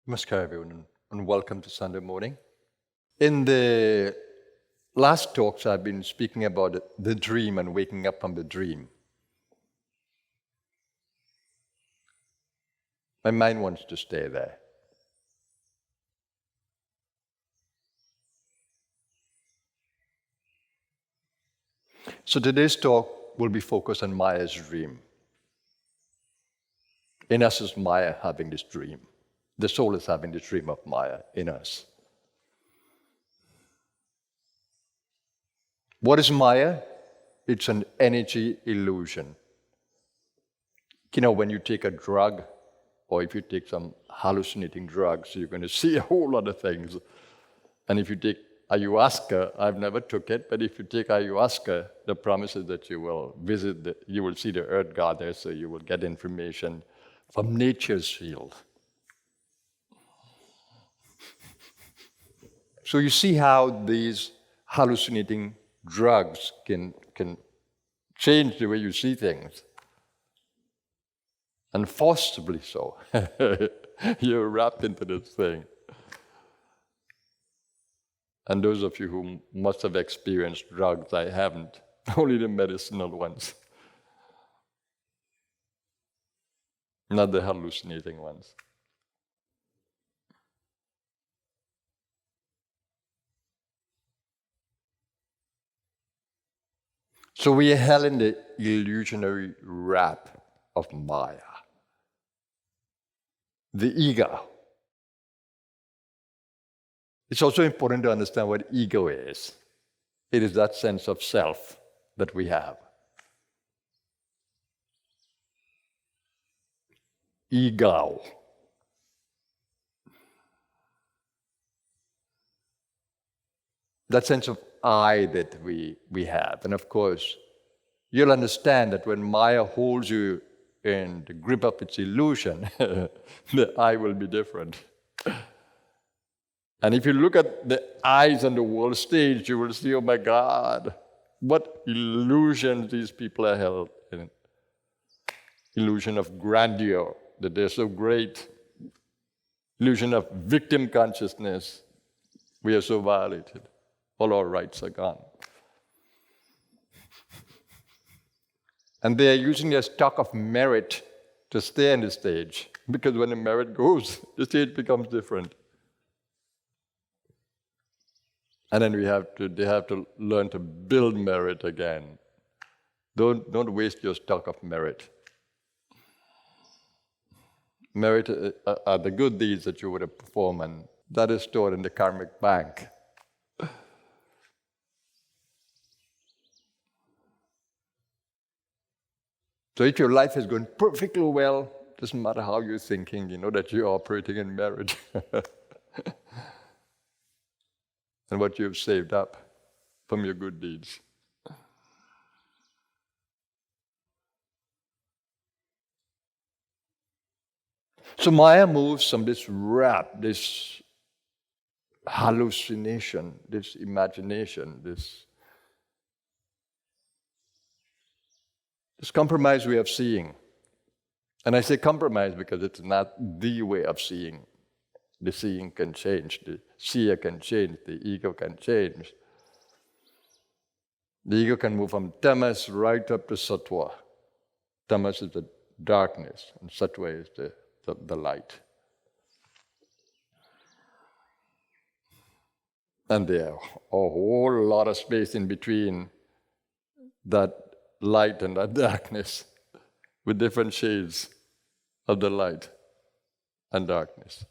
Namaskar everyone and welcome to Sunday morning. In the last talks I've been speaking about the dream and waking up from the dream. My mind wants to stay there. So today's talk will be focused on Māyā's dream. In us is Māyā having this dream. The soul is having the dream of Māyā in us. What is Māyā? It's an energy illusion. You know, when you take a drug, or if you take some hallucinating drugs, you're going to see a whole lot of things. And if you take ayahuasca, I've never took it, but if you take ayahuasca, the promise is that you will you will see the earth goddess, so you will get information from nature's field. So you see how these hallucinating drugs can change the way you see things. And forcibly so. You're wrapped into this thing. And those of you who must have experienced drugs, I haven't. Only the medicinal ones. Not the hallucinating ones. So we are held in the illusionary wrap of Māyā. The ego. It's also important to understand what ego is. It is that sense of self that we have. Ego. That sense of I that we have. And of course, you'll understand that when Māyā holds you in the grip of its illusion, the I will be different. And if you look at the eyes on the world stage, you will see, oh my God, what illusions these people are held in. Illusion of grandeur, that they're so great. Illusion of victim consciousness, we are so violated. All our rights are gone. And they are using their stock of merit to stay on the stage, because when the merit goes, the stage becomes different. And then they have to learn to build merit again. Don't waste your stock of merit. Merit are the good deeds that you would have performed, and that is stored in the karmic bank. So if your life is going perfectly well, doesn't matter how you're thinking, you know that you're operating in merit. And what you've saved up from your good deeds. So Māyā moves from this wrap, this hallucination, this imagination, this compromised way of seeing. And I say compromise because it's not the way of seeing. The seeing can change, the seer can change, the ego can change. The ego can move from tamas right up to sattva. Tamas is the darkness, and sattva is the light. And there are a whole lot of space in between that light and that darkness, with different shades of the light and darkness.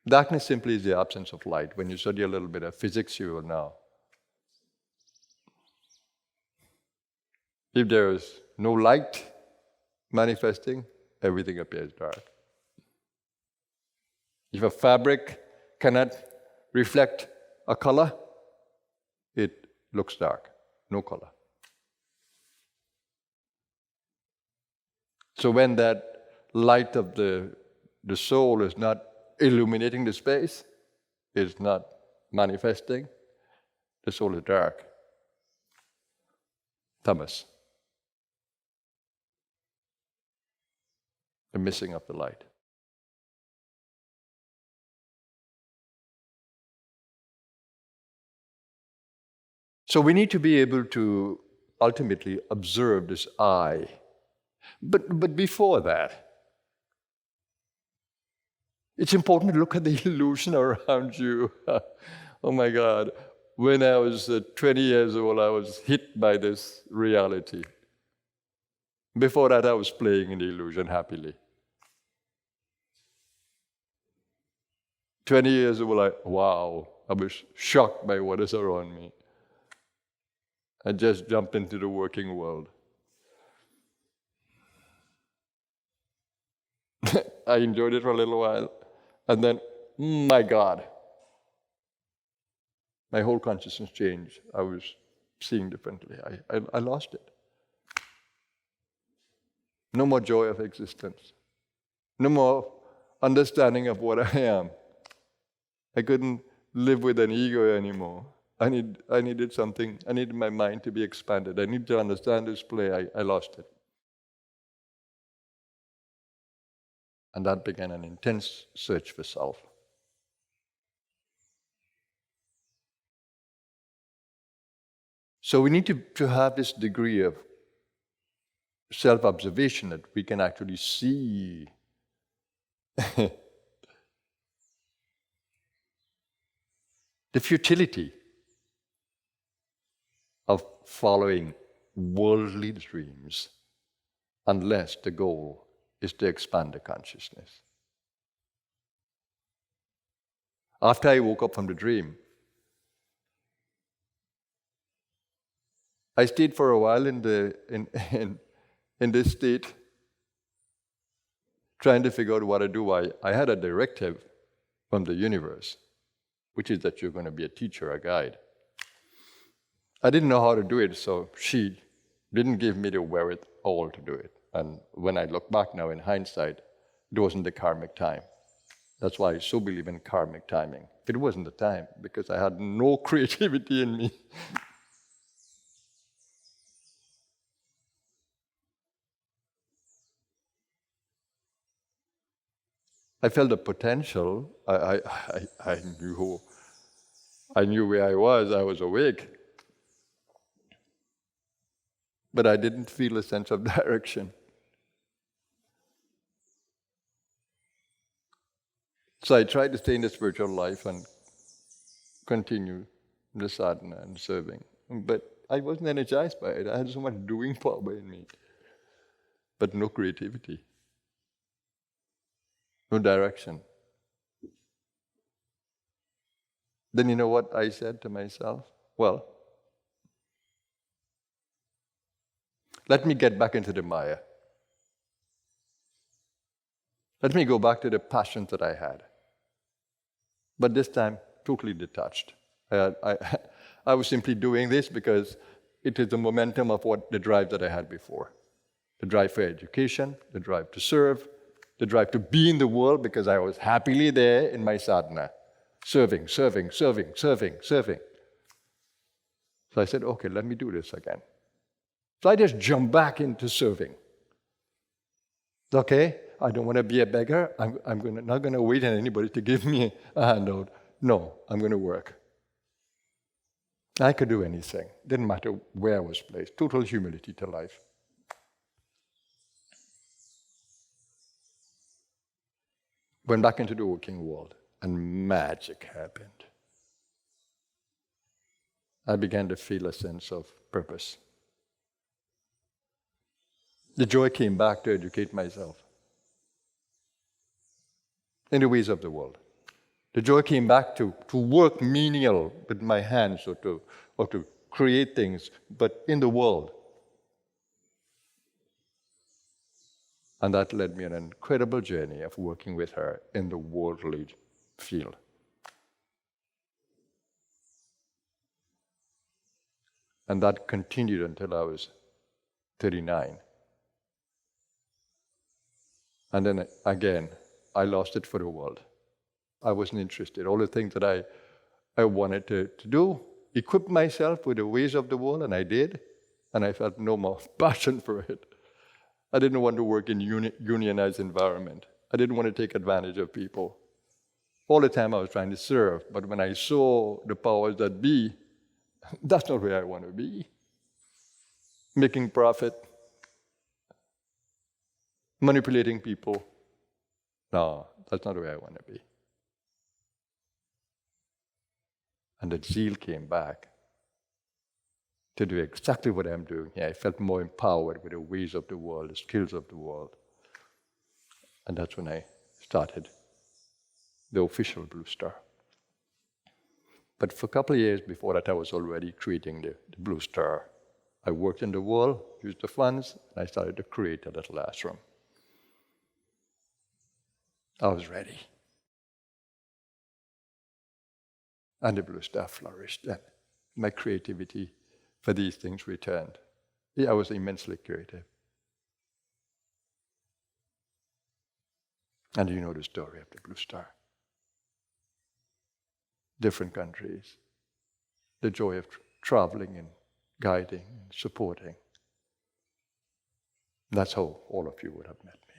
Darkness simply is the absence of light. When you study a little bit of physics, you will know. If there is no light manifesting, everything appears dark. If a fabric cannot reflect a color, it looks dark, no color. So when that light of the soul is not illuminating the space, is not manifesting, the soul is dark. Tamas. the missing of the light. So we need to be able to ultimately observe this I. But before that, it's important to look at the illusion around you. Oh my God. When I was 20 years old, I was hit by this reality. Before that, I was playing in the illusion happily. 20 years old, I was shocked by what is around me. I just jumped into the working world. I enjoyed it for a little while. And then, my God, my whole consciousness changed. I was seeing differently. I lost it. No more joy of existence. No more understanding of what I am. I couldn't live with an ego anymore. I needed something. I needed my mind to be expanded. I needed to understand this play. I lost it. And that began an intense search for self. So we need to have this degree of self-observation that we can actually see the futility of following worldly dreams unless the goal is to expand the consciousness. After I woke up from the dream, I stayed for a while in this state, trying to figure out what to do. I had a directive from the universe, which is that you're going to be a teacher, a guide. I didn't know how to do it, so she didn't give me the wherewithal to do it. And when I look back now in hindsight, it wasn't the karmic time. That's why I so believe in karmic timing. It wasn't the time, because I had no creativity in me. I felt the potential. I knew where I was awake. But I didn't feel a sense of direction. So I tried to stay in the spiritual life and continue the sadhana and serving. But I wasn't energized by it. I had so much doing power in me, but no creativity, no direction. Then you know what I said to myself? Well, let me get back into the Māyā. Let me go back to the passions that I had. But this time, totally detached. I was simply doing this because it is the momentum of the drive that I had before. The drive for education, the drive to serve, the drive to be in the world because I was happily there in my sadhana. Serving. So I said, okay, let me do this again. So I just jumped back into serving. Okay, I don't want to be a beggar. I'm not going to wait on anybody to give me a handout. No, I'm going to work. I could do anything. Didn't matter where I was placed. Total humility to life. Went back into the working world, and magic happened. I began to feel a sense of purpose. The joy came back to educate myself in the ways of the world. The joy came back to work menial with my hands or to create things, but in the world. And that led me on an incredible journey of working with her in the worldly field. And that continued until I was 39. And then again, I lost it for the world. I wasn't interested. All the things that I wanted to do, equip myself with the ways of the world, and I did. And I felt no more passion for it. I didn't want to work in unionized environment. I didn't want to take advantage of people. All the time I was trying to serve, but when I saw the powers that be, that's not where I want to be. Making profit, manipulating people. No, that's not where I want to be. And the zeal came back to do exactly what I'm doing here. I felt more empowered with the ways of the world, the skills of the world. And that's when I started the official Blue Star. But for a couple of years before that, I was already creating the Blue Star. I worked in the world, used the funds, and I started to create a little ashram. I was ready. And the Blue Star flourished, and my creativity for these things returned. I was immensely creative. And you know the story of the Blue Star. Different countries, the joy of traveling and guiding and supporting. That's how all of you would have met me.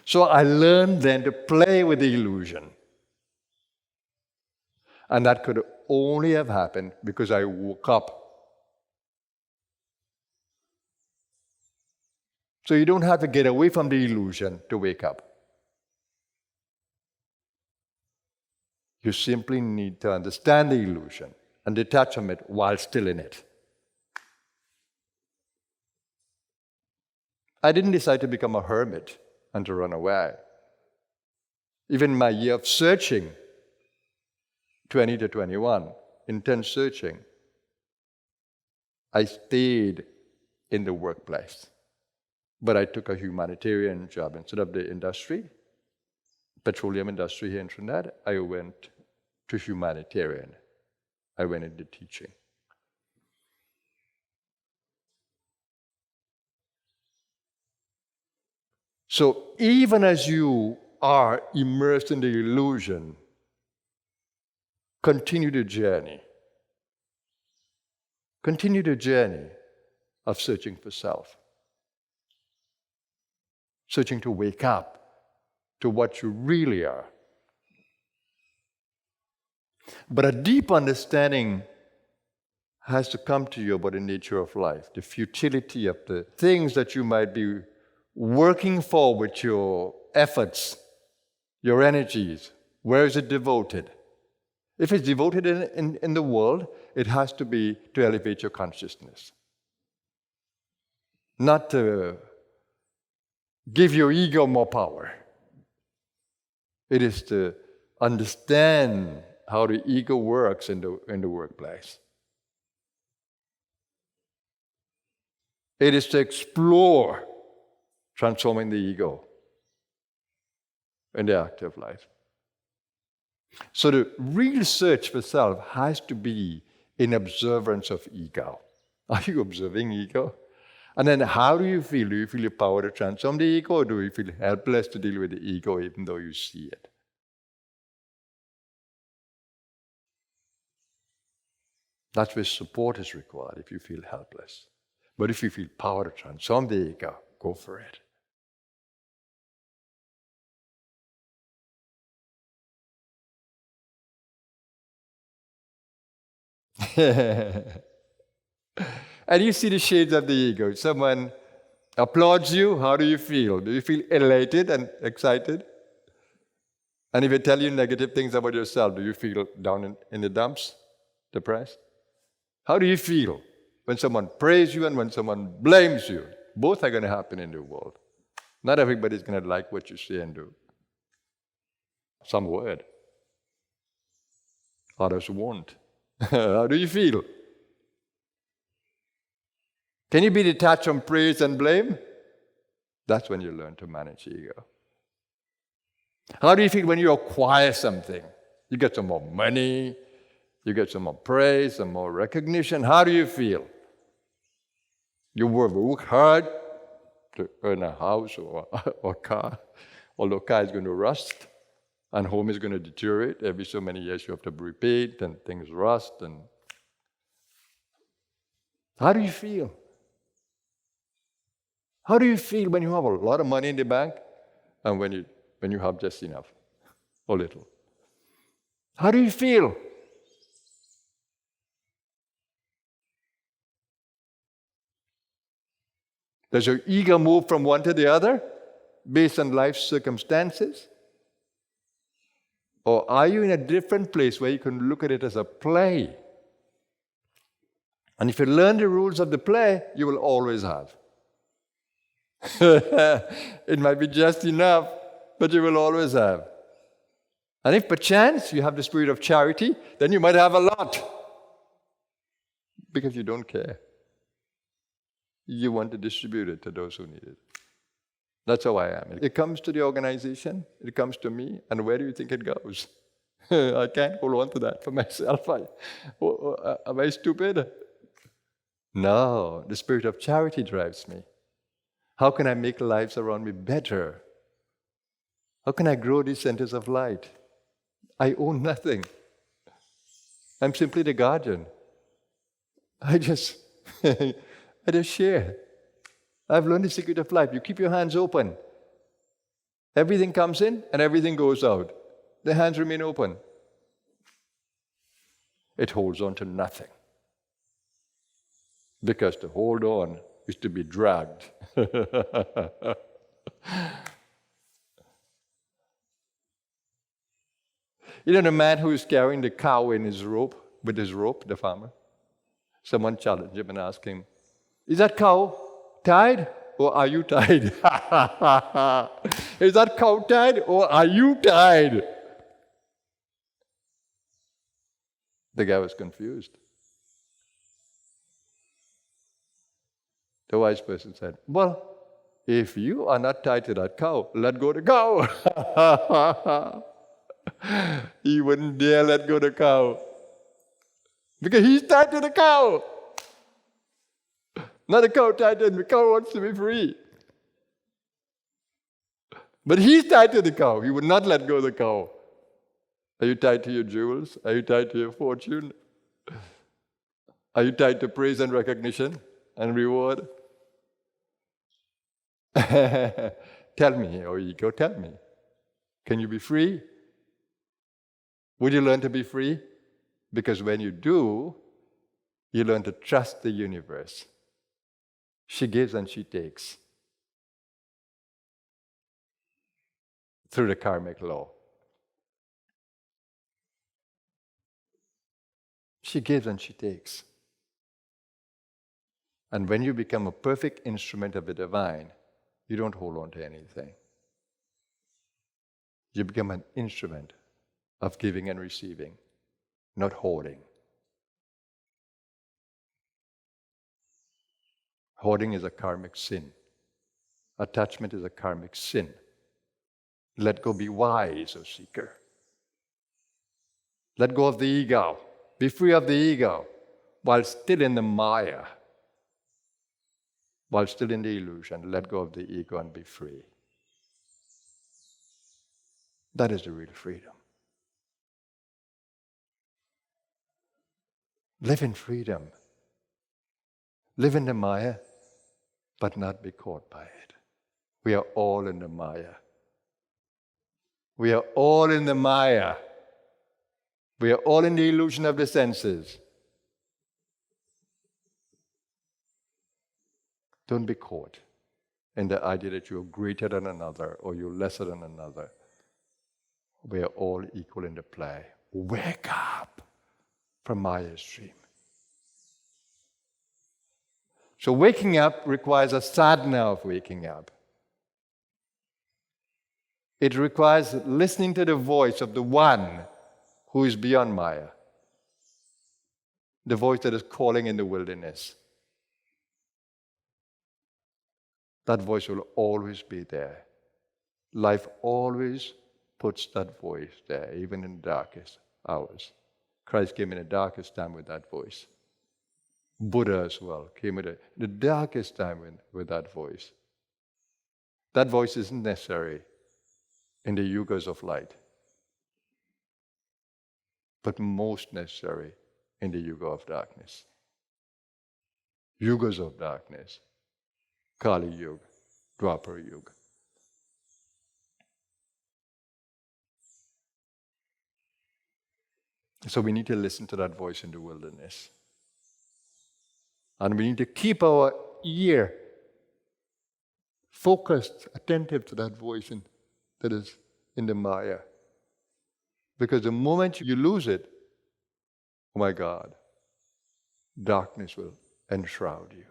So I learned then to play with the illusion. And that could only have happened because I woke up. So you don't have to get away from the illusion to wake up. You simply need to understand the illusion and detach from it while still in it. I didn't decide to become a hermit and to run away. Even my year of searching, 20 to 21, intense searching, I stayed in the workplace. But I took a humanitarian job instead of the industry, petroleum industry here in Trinidad. I went to humanitarian. I went into teaching. So even as you are immersed in the illusion, continue the journey. Continue the journey of searching for self. Searching to wake up to what you really are. But a deep understanding has to come to you about the nature of life, the futility of the things that you might be working for with your efforts, your energies. Where is it devoted? If it's devoted in the world, it has to be to elevate your consciousness. Not to give your ego more power. It is to understand how the ego works in the workplace. It is to explore transforming the ego in the active life. So the real search for self has to be in observance of ego. Are you observing ego? And then how do you feel? Do you feel the power to transform the ego, or do you feel helpless to deal with the ego even though you see it? That's where support is required if you feel helpless. But if you feel power to transform the ego, go for it. And you see the shades of the ego. Someone applauds you, how do you feel? Do you feel elated and excited? And if they tell you negative things about yourself, do you feel down in the dumps, depressed? How do you feel when someone praises you and when someone blames you? Both are going to happen in the world. Not everybody's going to like what you say and do. Some would. Others won't. How do you feel? Can you be detached from praise and blame? That's when you learn to manage ego. How do you feel when you acquire something? You get some more money, you get some more praise, some more recognition. How do you feel? You work hard to earn a house or a car, although car is going to rust and home is going to deteriorate. Every so many years you have to repaint and things rust. How do you feel? How do you feel when you have a lot of money in the bank and when you have just enough or little? How do you feel? Does your ego move from one to the other based on life's circumstances? Or are you in a different place where you can look at it as a play? And if you learn the rules of the play, you will always have. It might be just enough, but you will always have. And if perchance you have the spirit of charity, then you might have a lot. Because you don't care. You want to distribute it to those who need it. That's how I am. It comes to the organization, it comes to me, and where do you think it goes? I can't hold on to that for myself. Am I stupid? No, the spirit of charity drives me. How can I make lives around me better? How can I grow these centers of light? I own nothing. I'm simply the guardian. I just share. I've learned the secret of life. You keep your hands open. Everything comes in and everything goes out. The hands remain open. It holds on to nothing. Because to hold on is to be dragged. You know the man who is carrying the cow in his rope, with his rope, the farmer? Someone challenged him and asked him, "Is that cow tied or are you tied?" Is that cow tied or are you tied? The guy was confused. The wise person said, "Well, if you are not tied to that cow, let go the cow." He wouldn't dare let go the cow. Because he's tied to the cow. Not the cow tied to him. The cow wants to be free. But he's tied to the cow. He would not let go of the cow. Are you tied to your jewels? Are you tied to your fortune? Are you tied to praise and recognition and reward? Tell me, oh ego, tell me. Can you be free? Would you learn to be free? Because when you do, you learn to trust the universe. She gives and she takes. Through the karmic law. She gives and she takes. And when you become a perfect instrument of the divine, you don't hold on to anything. You become an instrument of giving and receiving, not hoarding. Hoarding is a karmic sin. Attachment is a karmic sin. Let go, be wise, O seeker. Let go of the ego. Be free of the ego while still in the Māyā. While still in the illusion, let go of the ego and be free. That is the real freedom. Live in freedom. Live in the Māyā, but not be caught by it. We are all in the Māyā. We are all in the Māyā. We are all in the illusion of the senses. Don't be caught in the idea that you're greater than another or you're lesser than another. We are all equal in the play. Wake up from Māyā's dream. So waking up requires a sadhana of waking up. It requires listening to the voice of the one who is beyond Māyā. The voice that is calling in the wilderness. That voice will always be there. Life always puts that voice there, even in the darkest hours. Christ came in the darkest time with that voice. Buddha as well came in the darkest time with that voice. That voice isn't necessary in the yugas of light, but most necessary in the yuga of darkness. yugas of darkness. Kali Yuga, Dwapara Yuga. So we need to listen to that voice in the wilderness. And we need to keep our ear focused, attentive to that voice that is in the Māyā. Because the moment you lose it, oh my God, darkness will enshroud you.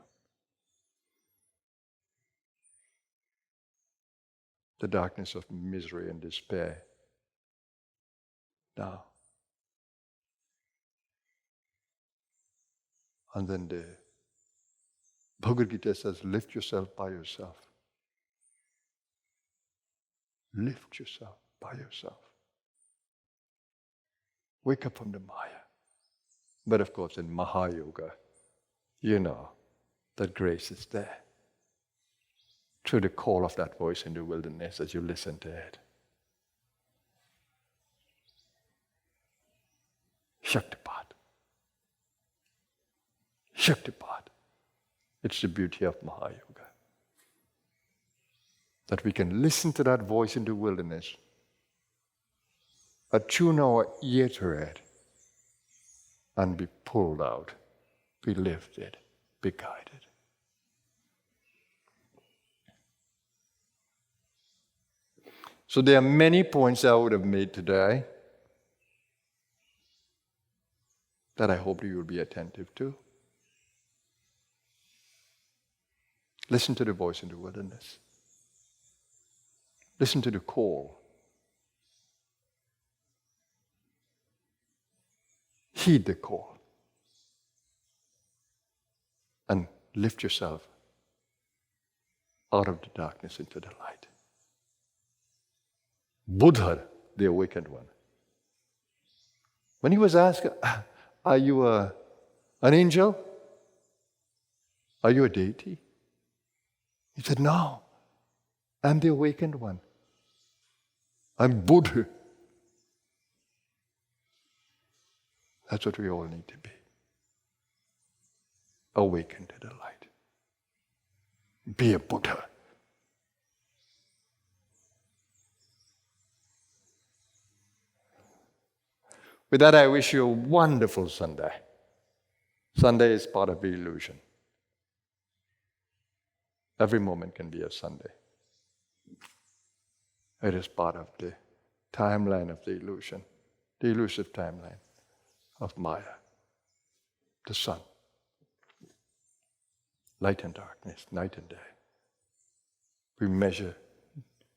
The darkness of misery and despair. Now. And then the Bhagavad Gita says, lift yourself by yourself. Lift yourself by yourself. Wake up from the Māyā. But of course in Mahayoga, you know that grace is there. Through the call of that voice in the wilderness as you listen to it. Shaktipat. Shaktipat. It's the beauty of Mahayoga. That we can listen to that voice in the wilderness, attune our ear to it, and be pulled out, be lifted, be guided. So there are many points I would have made today that I hope you will be attentive to. Listen to the voice in the wilderness. Listen to the call. Heed the call. And lift yourself out of the darkness into the light. Buddha, the awakened one, when he was asked, are you an angel? Are you a deity? He said, no, I'm the awakened one. I'm Buddha. That's what we all need to be. Awaken to the light. Be a Buddha. With that, I wish you a wonderful Sunday. Sunday is part of the illusion. Every moment can be a Sunday. It is part of the timeline of the illusion, the elusive timeline of Māyā, the sun. Light and darkness, night and day. We measure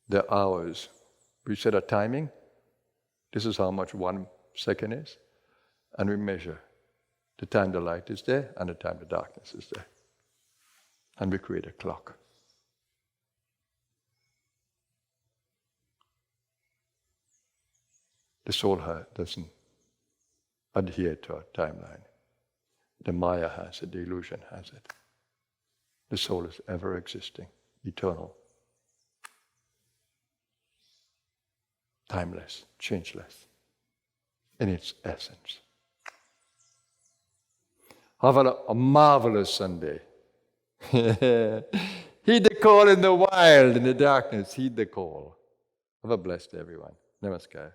the hours. We set a timing. This is how much 1 second is. And we measure the time the light is there and the time the darkness is there. And we create a clock. The soul doesn't adhere to a timeline. The Māyā has it, the illusion has it. The soul is ever existing, eternal, timeless, changeless in its essence. Have a marvelous Sunday. Heed the call in the wild, in the darkness. Heed the call. Have a blessed day, everyone. Namaskar.